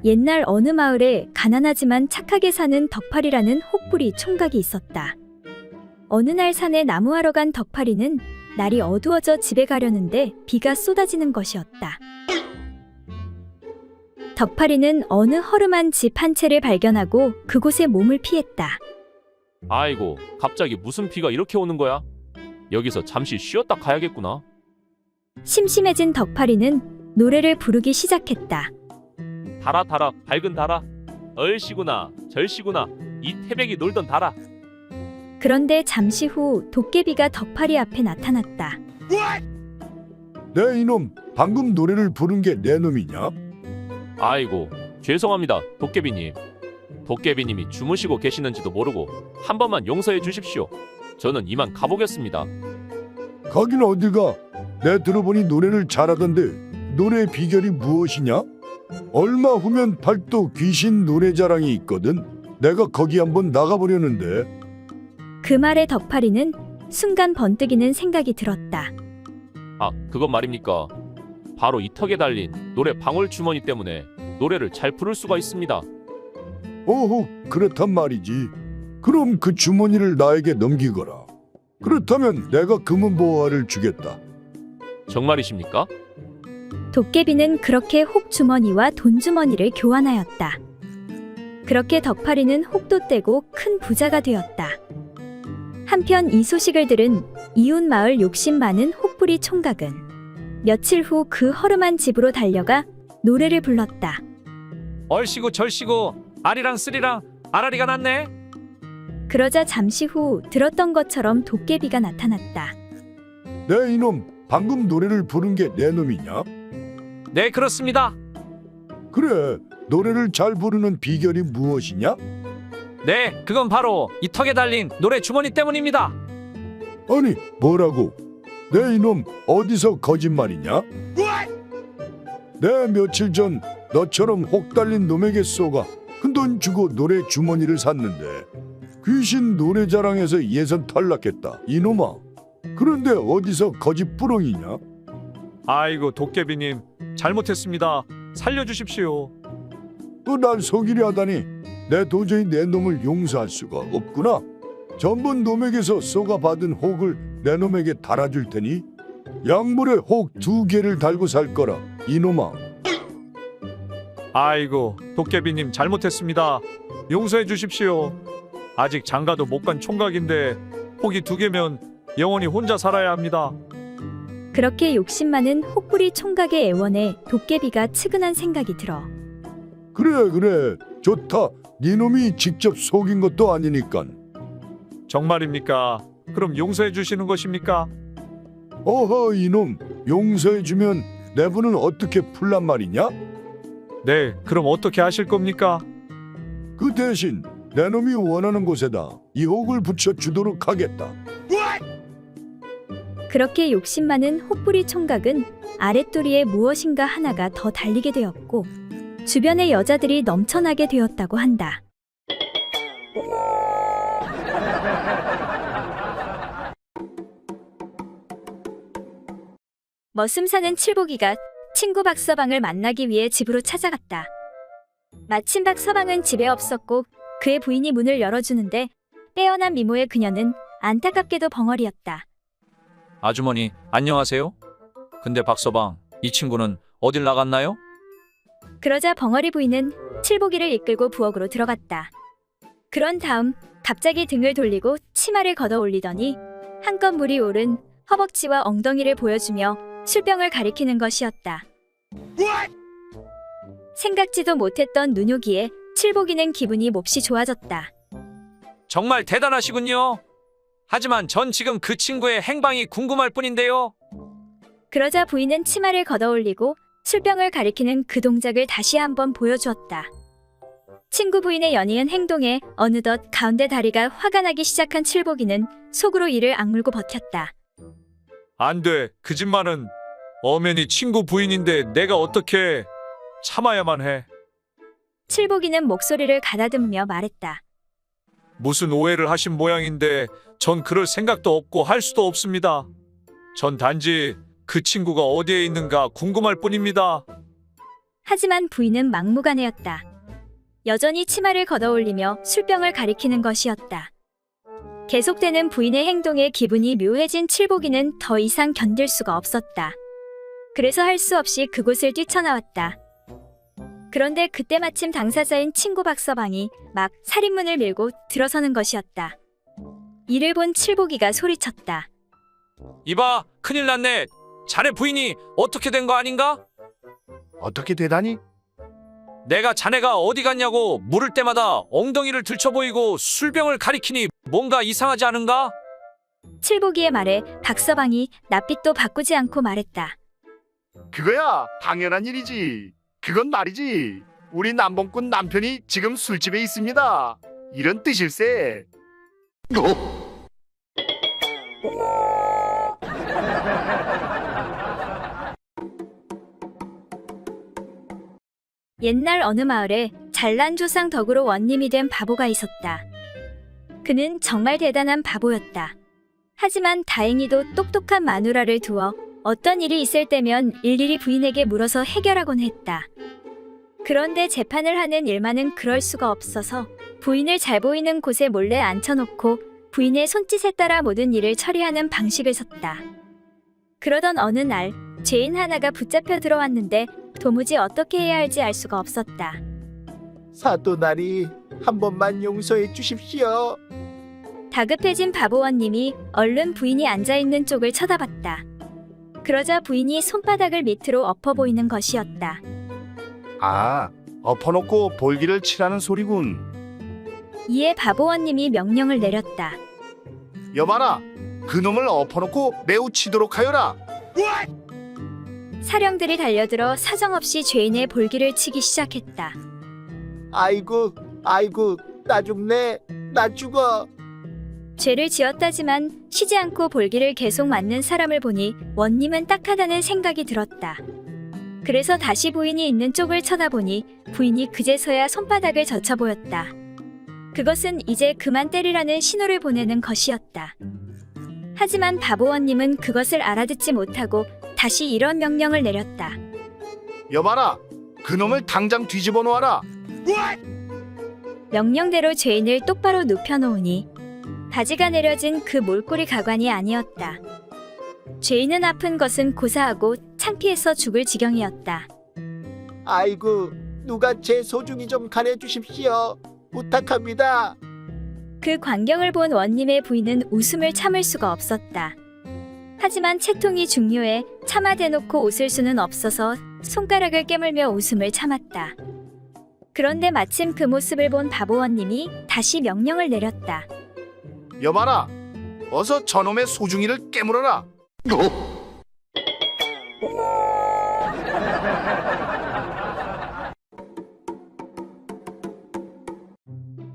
옛날 어느 마을에 가난하지만 착하게 사는 덕팔이라는 혹부리 총각이 있었다. 어느 날 산에 나무하러 간 덕팔이는 날이 어두워져 집에 가려는데 비가 쏟아지는 것이었다. 덕팔이는 어느 허름한 집 한 채를 발견하고 그곳에 몸을 피했다. 아이고, 갑자기 무슨 비가 이렇게 오는 거야? 여기서 잠시 쉬었다 가야겠구나. 심심해진 덕팔이는 노래를 부르기 시작했다. 달아 달아 밝은 달아, 얼씨구나 절씨구나 이 태백이 놀던 달아. 그런데 잠시 후 도깨비가 덕팔이 앞에 나타났다. 내 이놈, 방금 노래를 부른 게 내 놈이냐? 아이고, 죄송합니다 도깨비님. 도깨비님이 주무시고 계시는지도 모르고 한 번만 용서해 주십시오. 저는 이만 가보겠습니다. 가긴 어딜 가? 내 들어보니 노래를 잘하던데 노래의 비결이 무엇이냐? 얼마 후면 팔도 귀신 노래 자랑이 있거든. 내가 거기 한번 나가보려는데. 그 말에 덕팔이는 순간 번뜩이는 생각이 들었다. 아, 그건 말입니까? 바로 이 턱에 달린 노래 방울 주머니 때문에 노래를 잘 부를 수가 있습니다. 오호, 그렇단 말이지. 그럼 그 주머니를 나에게 넘기거라. 그렇다면 내가 금은보화를 주겠다. 정말이십니까? 도깨비는 그렇게 혹주머니와 돈주머니를 교환하였다. 그렇게 덕팔이는 혹도 떼고 큰 부자가 되었다. 한편 이 소식을 들은 이웃 마을 욕심 많은 혹부리 총각은 며칠 후 그 허름한 집으로 달려가 노래를 불렀다. 얼씨구 절씨구 아리랑 쓰리랑 아라리가 났네. 그러자 잠시 후 들었던 것처럼 도깨비가 나타났다. 내 이놈, 방금 노래를 부른 게 내 놈이냐? 네, 그렇습니다. 그래, 노래를 잘 부르는 비결이 무엇이냐? 네, 그건 바로 이 턱에 달린 노래 주머니 때문입니다. 아니, 뭐라고? 내 이놈, 어디서 거짓말이냐? 내 며칠 전 너처럼 혹 달린 놈에게 쏘가 큰 돈 주고 노래 주머니를 샀는데 귀신 노래자랑에서 예선 탈락했다, 이놈아. 그런데 어디서 거짓부렁이냐? 아이고, 도깨비님 잘못했습니다. 살려주십시오. 또 날 속이려 하다니 내 도저히 내 놈을 용서할 수가 없구나. 전번 놈에게서 쏘가 받은 혹을 내 놈에게 달아줄 테니 약물에 혹 2개를 달고 살 거라, 이놈아. 아이고, 도깨비님 잘못했습니다. 용서해 주십시오. 아직 장가도 못 간 총각인데 혹이 2개면 영원히 혼자 살아야 합니다. 그렇게 욕심 많은 혹부리 총각의 애원에 도깨비가 측은한 생각이 들어 그래, 좋다. 네 놈이 직접 속인 것도 아니니까. 정말입니까? 그럼 용서해 주시는 것입니까? 어허, 이놈, 용서해주면 내부는 어떻게 풀란 말이냐? 네, 그럼 어떻게 하실 겁니까? 그 대신 내 놈이 원하는 곳에다 이 혹을 붙여주도록 하겠다. 그렇게 욕심 많은 혹부리 총각은 아랫도리에 무엇인가 하나가 더 달리게 되었고 주변의 여자들이 넘쳐나게 되었다고 한다. 머슴 사는 칠보기가 친구 박서방을 만나기 위해 집으로 찾아갔다. 마침 박서방은 집에 없었고 그의 부인이 문을 열어주는데 빼어난 미모의 그녀는 안타깝게도 벙어리였다. 아주머니, 안녕하세요. 근데 박서방, 이 친구는 어딜 나갔나요? 그러자 벙어리 부인은 칠보기를 이끌고 부엌으로 들어갔다. 그런 다음 갑자기 등을 돌리고 치마를 걷어 올리더니 한껏 물이 오른 허벅지와 엉덩이를 보여주며 술병을 가리키는 것이었다. 생각지도 못했던 눈요기에 칠보기는 기분이 몹시 좋아졌다. 정말 대단하시군요. 하지만 전 지금 그 친구의 행방이 궁금할 뿐인데요. 그러자 부인은 치마를 걷어 올리고 술병을 가리키는 그 동작을 다시 한번 보여주었다. 친구 부인의 연이은 행동에 어느덧 가운데 다리가 화가 나기 시작한 칠보기는 속으로 이를 악물고 버텼다. 안 돼, 그 집만은 엄연히 친구 부인인데 내가 어떻게 참아야만 해. 칠보기는 목소리를 가다듬으며 말했다. 무슨 오해를 하신 모양인데 전 그럴 생각도 없고 할 수도 없습니다. 전 단지 그 친구가 어디에 있는가 궁금할 뿐입니다. 하지만 부인은 막무가내였다. 여전히 치마를 걷어올리며 술병을 가리키는 것이었다. 계속되는 부인의 행동에 기분이 묘해진 칠복이는 더 이상 견딜 수가 없었다. 그래서 할 수 없이 그곳을 뛰쳐나왔다. 그런데 그때 마침 당사자인 친구 박서방이 막 살인문을 밀고 들어서는 것이었다. 이를 본 칠복이가 소리쳤다. 이봐, 큰일 났네. 자네 부인이 어떻게 된 거 아닌가? 어떻게 되다니? 내가 자네가 어디 갔냐고 물을 때마다 엉덩이를 들쳐 보이고 술병을 가리키니 뭔가 이상하지 않은가? 칠복이의 말에 박서방이 낯빛도 바꾸지 않고 말했다. 그거야 당연한 일이지. 그건 말이지. 우리 남봉꾼 남편이 지금 술집에 있습니다. 이런 뜻일세. 옛날 어느 마을에 잘난 조상 덕으로 원님이 된 바보가 있었다. 그는 정말 대단한 바보였다. 하지만 다행히도 똑똑한 마누라를 두어 어떤 일이 있을 때면 일일이 부인에게 물어서 해결하곤 했다. 그런데 재판을 하는 일만은 그럴 수가 없어서 부인을 잘 보이는 곳에 몰래 앉혀놓고 부인의 손짓에 따라 모든 일을 처리하는 방식을 썼다. 그러던 어느 날 죄인 하나가 붙잡혀 들어왔는데 도무지 어떻게 해야 할지 알 수가 없었다. 사또나리 한 번만 용서해 주십시오. 다급해진 바보원님이 얼른 부인이 앉아있는 쪽을 쳐다봤다. 그러자 부인이 손바닥을 밑으로 엎어 보이는 것이었다. 아, 엎어놓고 볼기를 치라는 소리군. 이에 바보원님이 명령을 내렸다. 여봐라, 그놈을 엎어놓고 매우 치도록 하여라. 사령들이 달려들어 사정없이 죄인의 볼기를 치기 시작했다. 아이고, 나 죽네, 나 죽어. 죄를 지었다지만 쉬지 않고 볼기를 계속 맞는 사람을 보니 원님은 딱하다는 생각이 들었다. 그래서 다시 부인이 있는 쪽을 쳐다보니 부인이 그제서야 손바닥을 젖혀 보였다. 그것은 이제 그만 때리라는 신호를 보내는 것이었다. 하지만 바보원님은 그것을 알아듣지 못하고 다시 이런 명령을 내렸다. 여봐라, 그놈을 당장 뒤집어 놓아라. 명령대로 죄인을 똑바로 눕혀놓으니 바지가 내려진 그 몰골이 가관이 아니었다. 죄인은 아픈 것은 고사하고 창피해서 죽을 지경이었다. 아이고, 누가 제 소중히 좀 가려주십시오. 부탁합니다. 그 광경을 본 원님의 부인은 웃음을 참을 수가 없었다. 하지만 채통이 중요해 차마 대놓고 웃을 수는 없어서 손가락을 깨물며 웃음을 참았다. 그런데 마침 그 모습을 본 바보원님이 다시 명령을 내렸다. 여봐라, 어서 저놈의 소중이를 깨물어라.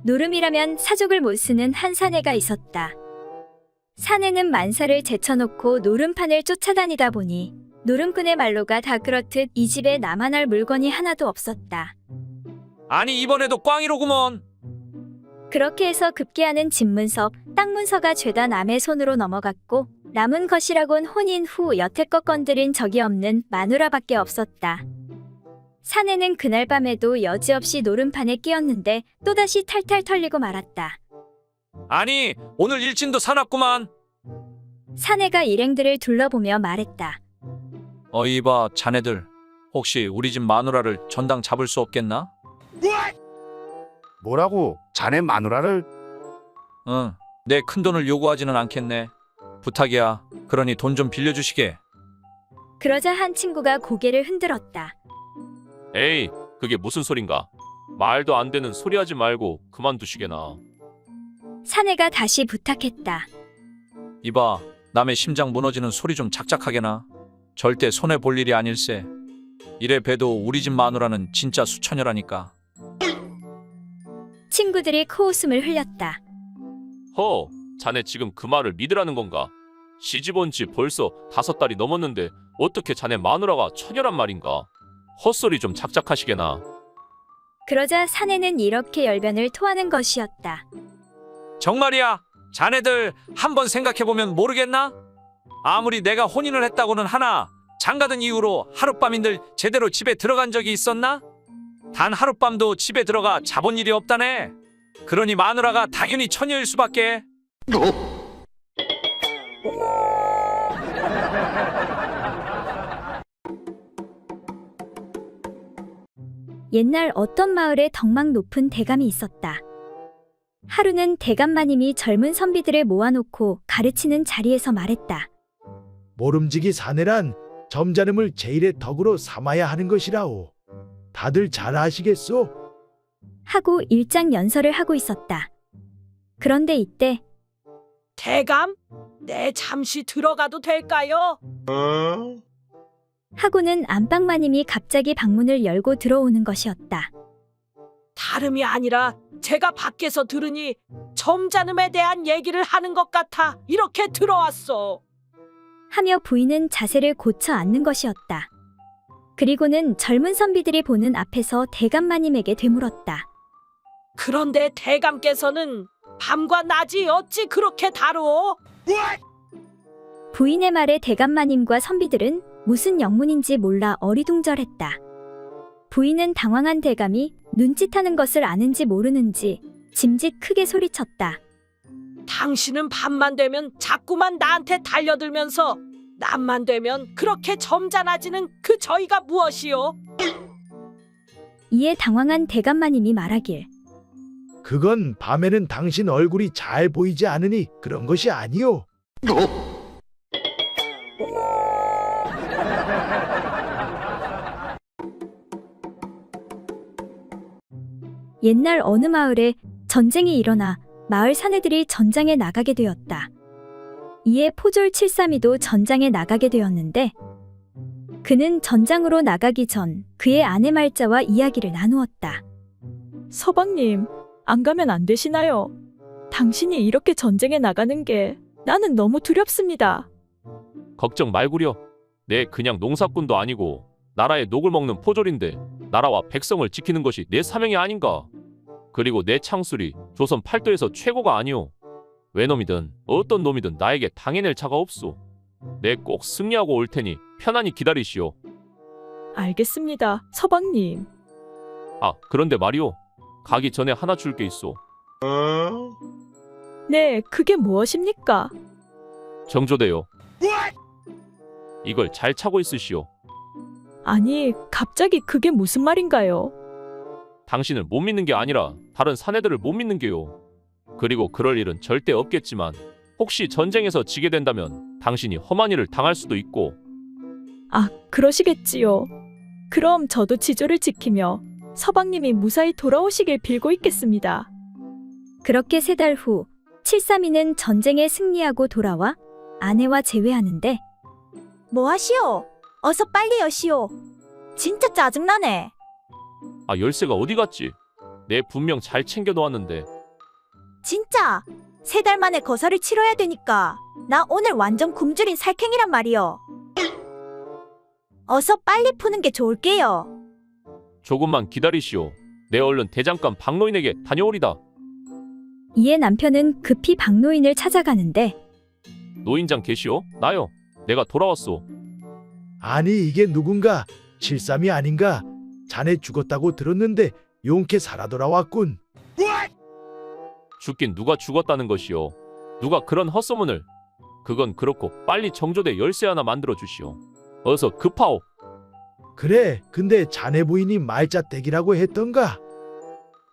노름이라면 사족을 못 쓰는 한 사내가 있었다. 사내는 만사를 제쳐놓고 노름판을 쫓아다니다 보니 노름꾼의 말로가 다 그렇듯 이 집에 나만 할 물건이 하나도 없었다. 아니 이번에도 꽝이로구먼. 그렇게 해서 급기야는 집문서, 땅문서가 죄다 남의 손으로 넘어갔고 남은 것이라곤 혼인 후 여태껏 건드린 적이 없는 마누라밖에 없었다. 사내는 그날 밤에도 여지없이 노름판에 끼었는데 또다시 탈탈 털리고 말았다. 아니 오늘 일진도 사납구만. 사내가 일행들을 둘러보며 말했다. 이봐 자네들 혹시 우리 집 마누라를 전당 잡을 수 없겠나? 뭐라고? 자네 마누라를? 응, 내 큰돈을 요구하지는 않겠네. 부탁이야. 그러니 돈 좀 빌려주시게. 그러자 한 친구가 고개를 흔들었다. 에이, 그게 무슨 소린가? 말도 안 되는 소리 하지 말고 그만두시게나. 사내가 다시 부탁했다. 이봐, 남의 심장 무너지는 소리 좀 작작하게나. 절대 손해 볼 일이 아닐세. 이래 봬도 우리 집 마누라는 진짜 수처녀라니까. 친구들이 코웃음을 흘렸다. 허, 자네 지금 그 말을 믿으라는 건가? 시집 온 지 벌써 5달이 넘었는데 어떻게 자네 마누라가 처녀란 말인가? 헛소리 좀 작작하시게나. 그러자 사내는 이렇게 열변을 토하는 것이었다. 정말이야. 자네들 한번 생각해보면 모르겠나? 아무리 내가 혼인을 했다고는 하나 장가든 이후로 하룻밤인들 제대로 집에 들어간 적이 있었나? 단 하룻밤도 집에 들어가 자본 일이 없다네. 그러니 마누라가 당연히 처녀일 수밖에. 옛날 어떤 마을에 덕망 높은 대감이 있었다. 하루는 대감마님이 젊은 선비들을 모아놓고 가르치는 자리에서 말했다. 모름지기 사내란 점잖음을 제일의 덕으로 삼아야 하는 것이라오. 다들 잘 아시겠소? 하고 일장연설을 하고 있었다. 그런데 이때 대감, 내 잠시 들어가도 될까요? 하고는 안방마님이 갑자기 방문을 열고 들어오는 것이었다. 다름이 아니라 제가 밖에서 들으니 점잖음에 대한 얘기를 하는 것 같아 이렇게 들어왔어. 하며 부인은 자세를 고쳐 앉는 것이었다. 그리고는 젊은 선비들이 보는 앞에서 대감마님에게 되물었다. 그런데 대감께서는 밤과 낮이 어찌 그렇게 다루어? 부인의 말에 대감마님과 선비들은 무슨 영문인지 몰라 어리둥절했다. 부인은 당황한 대감이 눈짓하는 것을 아는지 모르는지 짐짓 크게 소리쳤다. 당신은 밤만 되면 자꾸만 나한테 달려들면서 낮만 되면 그렇게 점잖아지는 그 저희가 무엇이요? 이에 당황한 대감마님이 말하길. 그건 밤에는 당신 얼굴이 잘 보이지 않으니 그런 것이 아니오. 옛날 어느 마을에 전쟁이 일어나 마을 사내들이 전장에 나가게 되었다. 이에 포졸 칠삼이도 전장에 나가게 되었는데 그는 전장으로 나가기 전 그의 아내 말자와 이야기를 나누었다. 서방님, 안 가면 안 되시나요? 당신이 이렇게 전쟁에 나가는 게 나는 너무 두렵습니다. 걱정 말구려. 내 그냥 농사꾼도 아니고 나라의 녹을 먹는 포졸인데 나라와 백성을 지키는 것이 내 사명이 아닌가. 그리고 내 창술이 조선 팔도에서 최고가 아니오. 외놈이든 어떤 놈이든 나에게 당해낼 자가 없소. 내 꼭 승리하고 올 테니 편안히 기다리시오. 알겠습니다, 서방님. 아, 그런데 말이오. 가기 전에 하나 줄 게 있소. 네, 그게 무엇입니까? 정조대요. 이걸 잘 차고 있으시오. 아니, 갑자기 그게 무슨 말인가요? 당신을 못 믿는 게 아니라 다른 사내들을 못 믿는 게요. 그리고 그럴 일은 절대 없겠지만 혹시 전쟁에서 지게 된다면 당신이 험한 일을 당할 수도 있고. 아, 그러시겠지요. 그럼 저도 지조를 지키며 서방님이 무사히 돌아오시길 빌고 있겠습니다. 그렇게 3달 후 칠삼이는 전쟁에 승리하고 돌아와 아내와 재회하는데 뭐 하시오? 어서 빨리 여시오. 진짜 짜증나네. 아, 열쇠가 어디 갔지? 내 분명 잘 챙겨 놓았는데. 진짜 3달 만에 거사를 치러야 되니까 나 오늘 완전 굶주린 살쾡이란 말이여. 어서 빨리 푸는 게 좋을게요. 조금만 기다리시오. 내 얼른 대장간 박노인에게 다녀오리다. 이에 남편은 급히 박노인을 찾아가는데 노인장 계시오? 나요. 내가 돌아왔소. 아니 이게 누군가? 칠삼이 아닌가? 자네 죽었다고 들었는데 용케 살아 돌아왔군. 죽긴 누가 죽었다는 것이오. 누가 그런 헛소문을. 그건 그렇고 빨리 정조대 열쇠 하나 만들어 주시오. 어서 급하오. 그래, 근데 자네 부인이 말자댁이라고 했던가?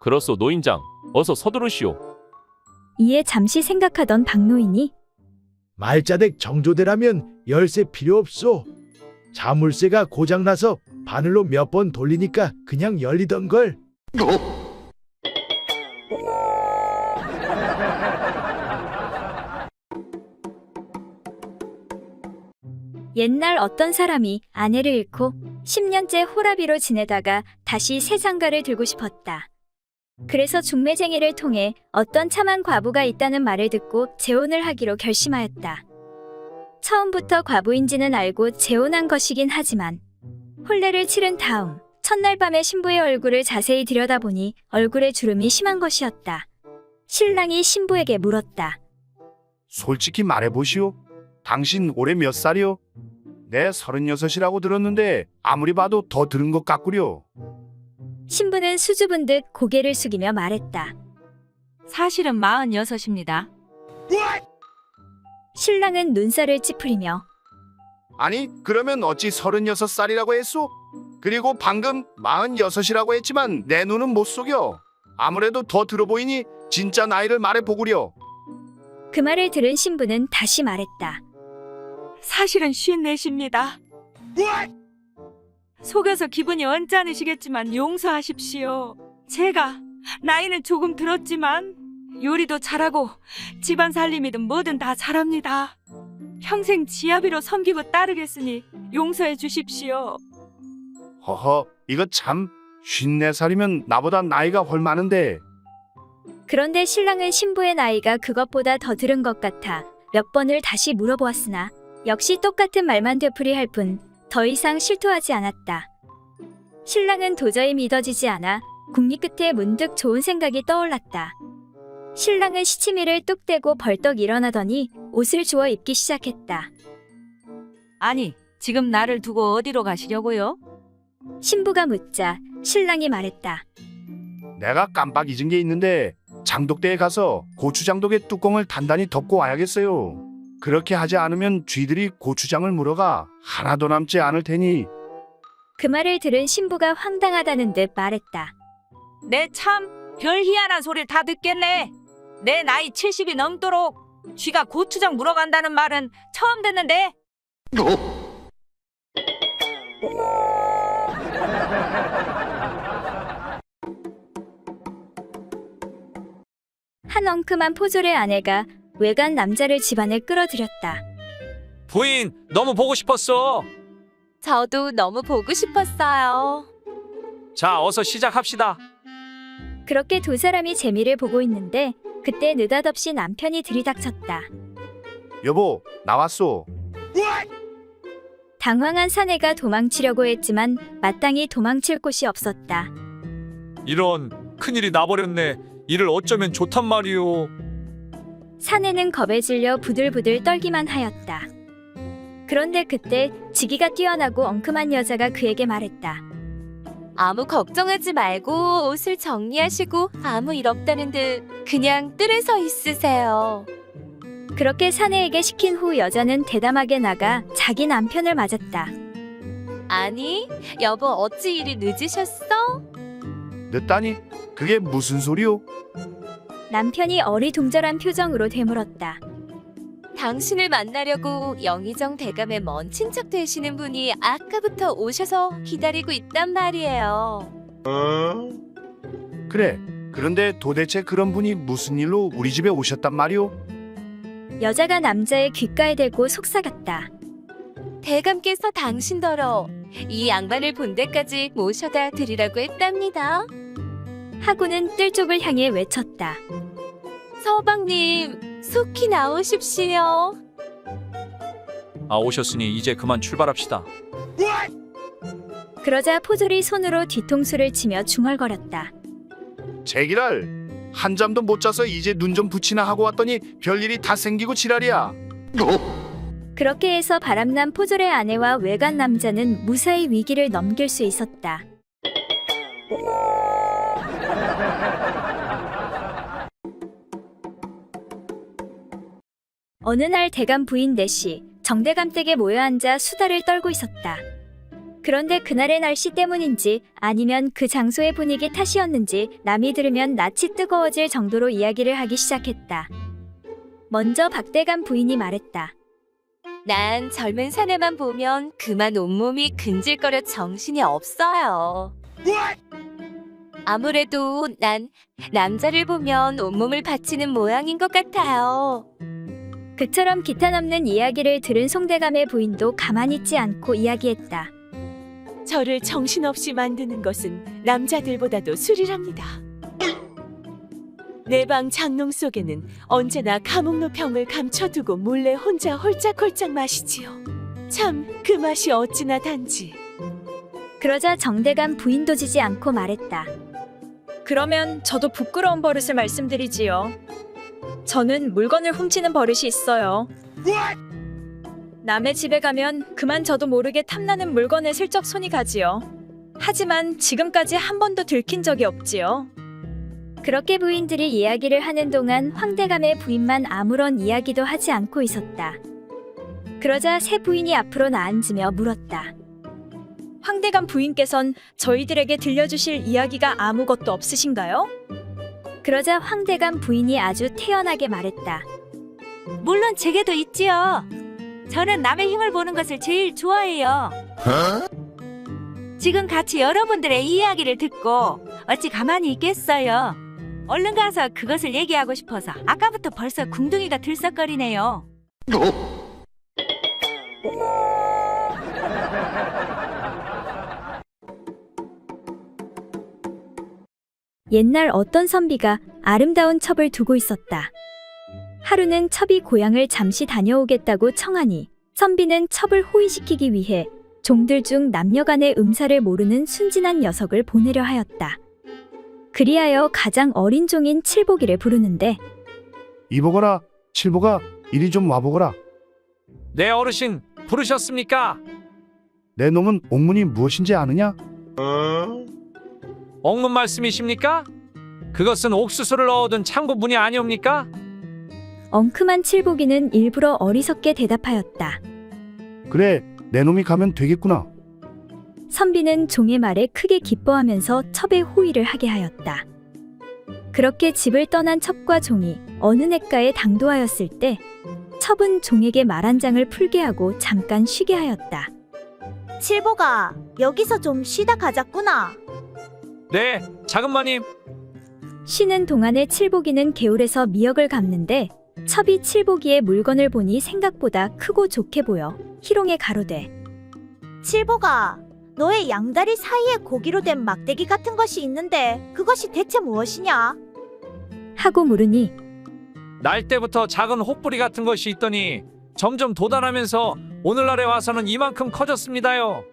그렇소 노인장. 어서 서두르시오. 이에 잠시 생각하던 박노인이 말자댁 정조대라면 열쇠 필요 없소. 자물쇠가 고장나서 바늘로 몇 번 돌리니까 그냥 열리던걸. 옛날 어떤 사람이 아내를 잃고 10년째 호라비로 지내다가 다시 새 장가를 들고 싶었다. 그래서 중매쟁이를 통해 어떤 참한 과부가 있다는 말을 듣고 재혼을 하기로 결심하였다. 처음부터 과부인지는 알고 재혼한 것이긴 하지만 혼례를 치른 다음 첫날 밤에 신부의 얼굴을 자세히 들여다보니 얼굴에 주름이 심한 것이었다. 신랑이 신부에게 물었다. 솔직히 말해보시오. 당신 올해 몇 살이요? 내 36이라고 들었는데 아무리 봐도 더 들은 것 같구려. 신부는 수줍은 듯 고개를 숙이며 말했다. 사실은 46입니다. 신랑은 눈살을 찌푸리며 아니 그러면 어찌 36살이라고 했소? 그리고 방금 46이라고 했지만 내 눈은 못 속여. 아무래도 더 들어 보이니 진짜 나이를 말해보구려. 그 말을 들은 신부는 다시 말했다. 사실은 54입니다. 속여서 기분이 언짢으시겠지만 용서하십시오. 제가 나이는 조금 들었지만 요리도 잘하고 집안 살림이든 뭐든 다 잘합니다. 평생 지아비로 섬기고 따르겠으니 용서해 주십시오. 허허, 이거 참 54살이면 나보다 나이가 훨 많은데. 그런데 신랑은 신부의 나이가 그것보다 더 들은 것 같아 몇 번을 다시 물어보았으나 역시 똑같은 말만 되풀이할 뿐 더 이상 실토하지 않았다. 신랑은 도저히 믿어지지 않아 궁리 끝에 문득 좋은 생각이 떠올랐다. 신랑은 시치미를 뚝 떼고 벌떡 일어나더니 옷을 주워 입기 시작했다. 아니, 지금 나를 두고 어디로 가시려고요? 신부가 묻자 신랑이 말했다. 내가 깜빡 잊은 게 있는데 장독대에 가서 고추장독의 뚜껑을 단단히 덮고 와야겠어요. 그렇게 하지 않으면 쥐들이 고추장을 물어가 하나도 남지 않을 테니. 그 말을 들은 신부가 황당하다는 듯 말했다. 내 참 별 희한한 소리를 다 듣겠네. 내 나이 70이 넘도록 쥐가 고추장 물어간다는 말은 처음 듣는데. 한 엉큼한 포졸의 아내가 외간 남자를 집안에 끌어들였다. 부인, 너무 보고 싶었어. 저도 너무 보고 싶었어요. 자, 어서 시작합시다. 그렇게 두 사람이 재미를 보고 있는데 그때 느닷없이 남편이 들이닥쳤다. 여보, 나왔소. 당황한 사내가 도망치려고 했지만 마땅히 도망칠 곳이 없었다. 이런 큰일이 나버렸네. 이를 어쩌면 좋단 말이오. 사내는 겁에 질려 부들부들 떨기만 하였다. 그런데 그때 지기가 뛰어나고 엉큼한 여자가 그에게 말했다. 아무 걱정하지 말고 옷을 정리하시고 아무 일 없다는 듯 그냥 뜰에 서 있으세요. 그렇게 사내에게 시킨 후 여자는 대담하게 나가 자기 남편을 맞았다. 아니, 여보 어찌 이리 늦으셨어? 늦다니? 그게 무슨 소리요? 남편이 어리둥절한 표정으로 되물었다. 당신을 만나려고 영의정 대감의 먼 친척 되시는 분이 아까부터 오셔서 기다리고 있단 말이에요. 그래. 그런데 도대체 그런 분이 무슨 일로 우리 집에 오셨단 말이오? 여자가 남자의 귓가에 대고 속삭였다. 대감께서 당신더러 이 양반을 본데까지 모셔다 드리라고 했답니다. 하고는 뜰 쪽을 향해 외쳤다. 서방님, 속히 나오십시오. 아, 오셨으니 이제 그만 출발합시다. 그러자 포졸이 손으로 뒤통수를 치며 중얼거렸다. 제기랄, 한 잠도 못 자서 이제 눈 좀 붙이나 하고 왔더니 별일이 다 생기고 지랄이야. 그렇게 해서 바람난 포졸의 아내와 외간 남자는 무사히 위기를 넘길 수 있었다. 어느 날 대감 부인 넷이 정대감 댁에 모여 앉아 수다를 떨고 있었다. 그런데 그날의 날씨 때문인지 아니면 그 장소의 분위기 탓이었는지 남이 들으면 낯이 뜨거워질 정도로 이야기를 하기 시작했다. 먼저 박대감 부인이 말했다. 난 젊은 사내만 보면 그만 온몸이 근질거려 정신이 없어요. 아무래도 난 남자를 보면 온몸을 바치는 모양인 것 같아요. 그처럼 기탄 없는 이야기를 들은 송대감의 부인도 가만히 있지 않고 이야기했다. 저를 정신없이 만드는 것은 남자들보다도 술이랍니다. 내 방 장롱 속에는 언제나 감옥로 병을 감춰두고 몰래 혼자 홀짝홀짝 마시지요. 참 그 맛이 어찌나 단지. 그러자 정대감 부인도 지지 않고 말했다. 그러면 저도 부끄러운 버릇을 말씀드리지요. 저는 물건을 훔치는 버릇이 있어요. 남의 집에 가면 그만 저도 모르게 탐나는 물건에 슬쩍 손이 가지요. 하지만 지금까지 한 번도 들킨 적이 없지요. 그렇게 부인들이 이야기를 하는 동안 황대감의 부인만 아무런 이야기도 하지 않고 있었다. 그러자 새 부인이 앞으로 나앉으며 물었다. 황대감 부인께선 저희들에게 들려주실 이야기가 아무것도 없으신가요? 그러자 황대감 부인이 아주 태연하게 말했다. 물론 제게도 있지요. 저는 남의 힘을 보는 것을 제일 좋아해요. 지금 같이 여러분들의 이야기를 듣고 어찌 가만히 있겠어요. 얼른 가서 그것을 얘기하고 싶어서 아까부터 벌써 궁둥이가 들썩거리네요. 옛날 어떤 선비가 아름다운 첩을 두고 있었다. 하루는 첩이 고향을 잠시 다녀오겠다고 청하니 선비는 첩을 호위시키기 위해 종들 중 남녀간의 음사를 모르는 순진한 녀석을 보내려 하였다. 그리하여 가장 어린 종인 칠보기를 부르는데 이보거라, 칠보가 이리 좀 와보거라. 네 어르신 부르셨습니까? 내 놈은 옥문이 무엇인지 아느냐? 옥문 말씀이십니까? 그것은 옥수수를 넣어둔 창고 문이 아니옵니까? 엉큼한 칠보기는 일부러 어리석게 대답하였다. 그래, 내 놈이 가면 되겠구나. 선비는 종의 말에 크게 기뻐하면서 첩의 호위를 하게 하였다. 그렇게 집을 떠난 첩과 종이 어느 냇가에 당도하였을 때 첩은 종에게 말 한 장을 풀게 하고 잠깐 쉬게 하였다. 칠보가 여기서 좀 쉬다 가자꾸나. 네 작은 마님. 쉬는 동안에 칠보기는 개울에서 미역을 감는데 첩이 칠보기의 물건을 보니 생각보다 크고 좋게 보여 희롱에 가로되 칠보가 너의 양다리 사이에 고기로 된 막대기 같은 것이 있는데 그것이 대체 무엇이냐? 하고 물으니 날 때부터 작은 혹부리 같은 것이 있더니 점점 도달하면서 오늘날에 와서는 이만큼 커졌습니다요.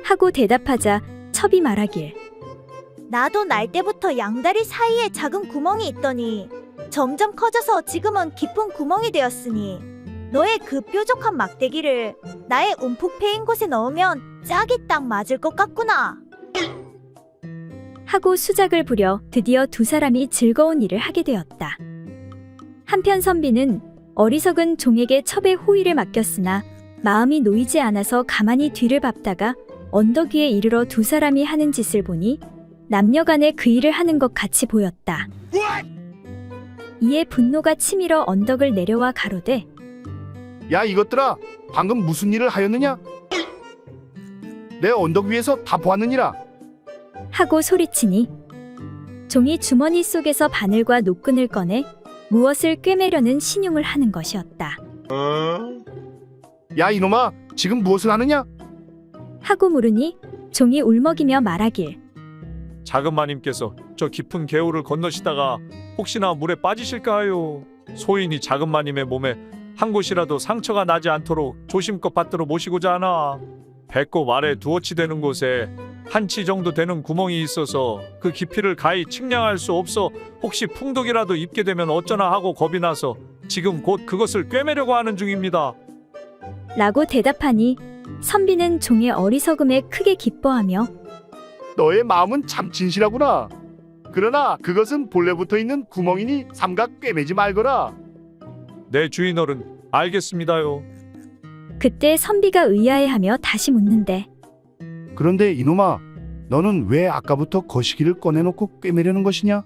하고 대답하자 첩이 말하길 나도 날 때부터 양다리 사이에 작은 구멍이 있더니 점점 커져서 지금은 깊은 구멍이 되었으니 너의 그 뾰족한 막대기를 나의 움푹 패인 곳에 넣으면 짝이 딱 맞을 것 같구나. 하고 수작을 부려 드디어 두 사람이 즐거운 일을 하게 되었다. 한편 선비는 어리석은 종에게 첩의 호위를 맡겼으나 마음이 놓이지 않아서 가만히 뒤를 밟다가 언덕 위에 이르러 두 사람이 하는 짓을 보니 남녀간에 그 일을 하는 것 같이 보였다. 이에 분노가 치밀어 언덕을 내려와 가로되 야 이것들아, 방금 무슨 일을 하였느냐? 내 언덕 위에서 다 보았느니라. 하고 소리치니 종이 주머니 속에서 바늘과 노끈을 꺼내 무엇을 꿰매려는 신용을 하는 것이었다. 야 이놈아, 지금 무엇을 하느냐? 하고 물으니 종이 울먹이며 말하길 작은 마님께서 저 깊은 개울을 건너시다가 혹시나 물에 빠지실까 하여 소인이 작은 마님의 몸에 한 곳이라도 상처가 나지 않도록 조심껏 받들어 모시고자 하나. 배꼽 아래 두어치 되는 곳에 한 치 정도 되는 구멍이 있어서 그 깊이를 가히 측량할 수 없어 혹시 풍독이라도 입게 되면 어쩌나 하고 겁이 나서 지금 곧 그것을 꿰매려고 하는 중입니다. 라고 대답하니 선비는 종의 어리석음에 크게 기뻐하며 너의 마음은 참 진실하구나. 그러나 그것은 본래 붙어 있는 구멍이니 삼각 꿰매지 말거라. 내 주인 어른, 알겠습니다요. 그때 선비가 의아해하며 다시 묻는데 그런데 이놈아, 너는 왜 아까부터 거시기를 꺼내놓고 꿰매려는 것이냐?